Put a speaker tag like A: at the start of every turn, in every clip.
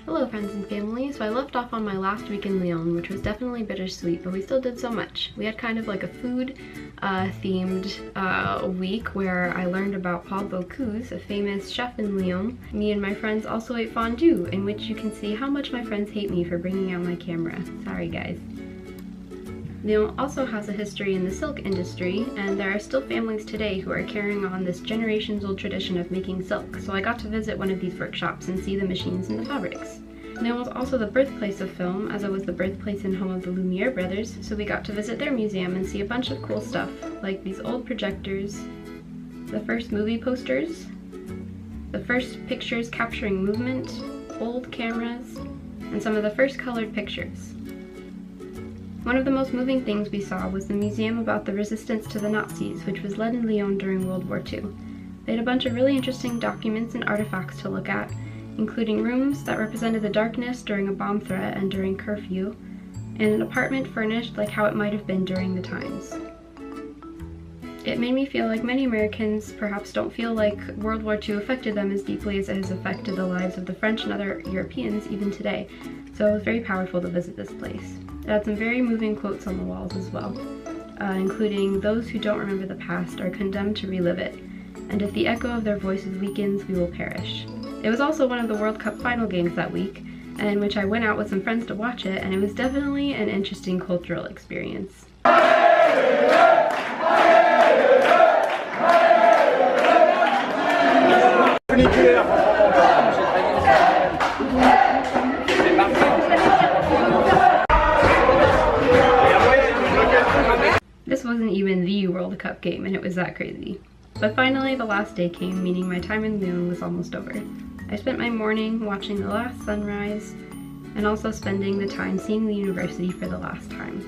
A: Hello friends and family. So I left off on my last week in Lyon, which was definitely bittersweet, but we still did so much. We had kind of like a food themed week where I learned about Paul Bocuse, a famous chef in Lyon. Me and my friends also ate fondue, in which you can see how much my friends hate me for bringing out my camera. Sorry guys. Lyon also has a history in the silk industry, and there are still families today who are carrying on this generations-old tradition of making silk, so I got to visit one of these workshops and see the machines and the fabrics. Lyon was also the birthplace of film, as it was the birthplace and home of the Lumiere brothers, so we got to visit their museum and see a bunch of cool stuff, like these old projectors, the first movie posters, the first pictures capturing movement, old cameras, and some of the first colored pictures. One of the most moving things we saw was the museum about the resistance to the Nazis, which was led in Lyon during World War II. They had a bunch of really interesting documents and artifacts to look at, including rooms that represented the darkness during a bomb threat and during curfew, and an apartment furnished like how it might have been during the times. It made me feel like many Americans perhaps don't feel like World War II affected them as deeply as it has affected the lives of the French and other Europeans even today, so it was very powerful to visit this place. It had some very moving quotes on the walls as well, including, "Those who don't remember the past are condemned to relive it, and if the echo of their voices weakens, we will perish." It was also one of the World Cup final games that week, in which I went out with some friends to watch it, and it was definitely an interesting cultural experience. This wasn't even the World Cup game, and it was that crazy. But finally, the last day came, meaning my time in Lyon was almost over. I spent my morning watching the last sunrise, and also spending the time seeing the university for the last time.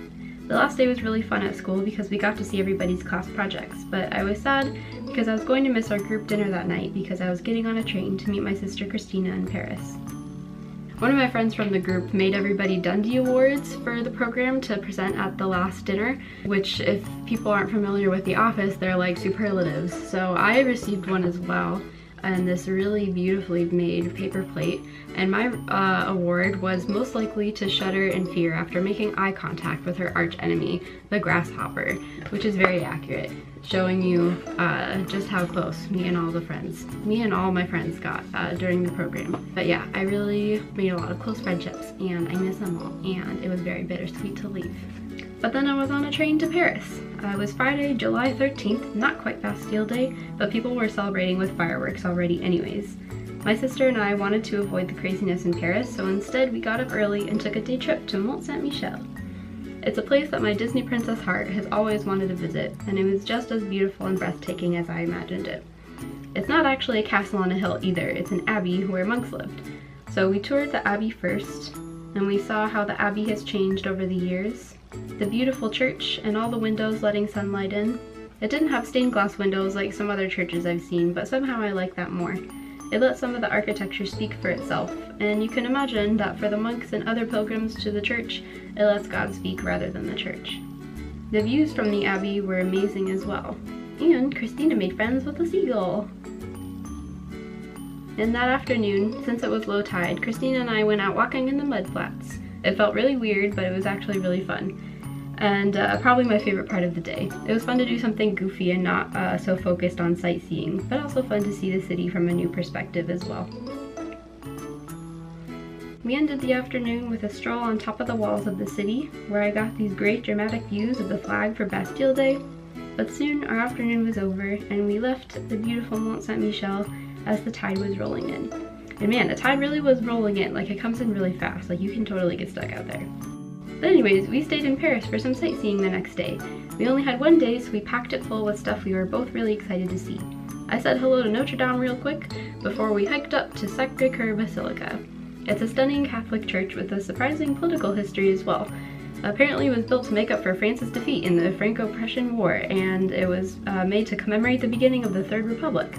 A: The last day was really fun at school because we got to see everybody's class projects, but I was sad because I was going to miss our group dinner that night because I was getting on a train to meet my sister Christina in Paris. One of my friends from the group made everybody Dundee Awards for the program to present at the last dinner, which if people aren't familiar with The Office, they're like superlatives. So I received one as well, and this really beautifully made paper plate, and my award was most likely to shudder in fear after making eye contact with her arch enemy, the grasshopper, which is very accurate, showing you just how close me and all my friends got during the program. But yeah, I really made a lot of close friendships, and I miss them all, and it was very bittersweet to leave. But then I was on a train to Paris. It was Friday, July 13th, not quite Bastille Day, but people were celebrating with fireworks already anyways. My sister and I wanted to avoid the craziness in Paris, so instead we got up early and took a day trip to Mont Michel. It's a place that my Disney princess heart has always wanted to visit, and it was just as beautiful and breathtaking as I imagined it. It's not actually a castle on a hill either, it's an abbey where monks lived. So we toured the abbey first, and we saw how the abbey has changed over the years. The beautiful church and all the windows letting sunlight in. It didn't have stained glass windows like some other churches I've seen, but somehow I like that more. It let some of the architecture speak for itself, and you can imagine that for the monks and other pilgrims to the church, it lets God speak rather than the church. The views from the abbey were amazing as well, and Christina made friends with a seagull. And that afternoon, since it was low tide, Christina and I went out walking in the mud flats. It felt really weird, but it was actually really fun, and probably my favorite part of the day. It was fun to do something goofy and not so focused on sightseeing, but also fun to see the city from a new perspective as well. We ended the afternoon with a stroll on top of the walls of the city, where I got these great dramatic views of the flag for Bastille Day, but soon our afternoon was over and we left the beautiful Mont Saint-Michel as the tide was rolling in. And man, the tide really was rolling in, like it comes in really fast, like you can totally get stuck out there. But anyways, we stayed in Paris for some sightseeing the next day. We only had one day, so we packed it full with stuff we were both really excited to see. I said hello to Notre Dame real quick before we hiked up to Sacré-Cœur Basilica. It's a stunning Catholic church with a surprising political history as well. Apparently it was built to make up for France's defeat in the Franco-Prussian War, and it was made to commemorate the beginning of the Third Republic.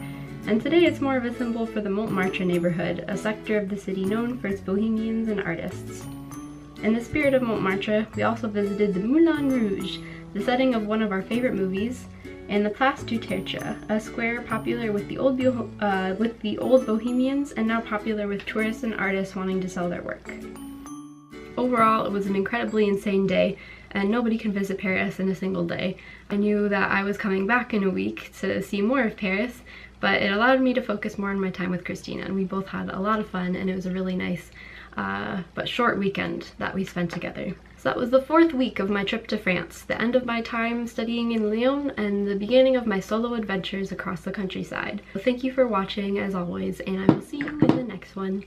A: And today it's more of a symbol for the Montmartre neighborhood, a sector of the city known for its bohemians and artists. In the spirit of Montmartre, we also visited the Moulin Rouge, the setting of one of our favorite movies, in the Place du Tertre, a square popular with the old bohemians and now popular with tourists and artists wanting to sell their work. Overall, it was an incredibly insane day, and nobody can visit Paris in a single day. I knew that I was coming back in a week to see more of Paris, but it allowed me to focus more on my time with Christina, and we both had a lot of fun, and it was a really nice but short weekend that we spent together. So that was the 4th week of my trip to France, the end of my time studying in Lyon and the beginning of my solo adventures across the countryside. So thank you for watching as always, and I will see you in the next one.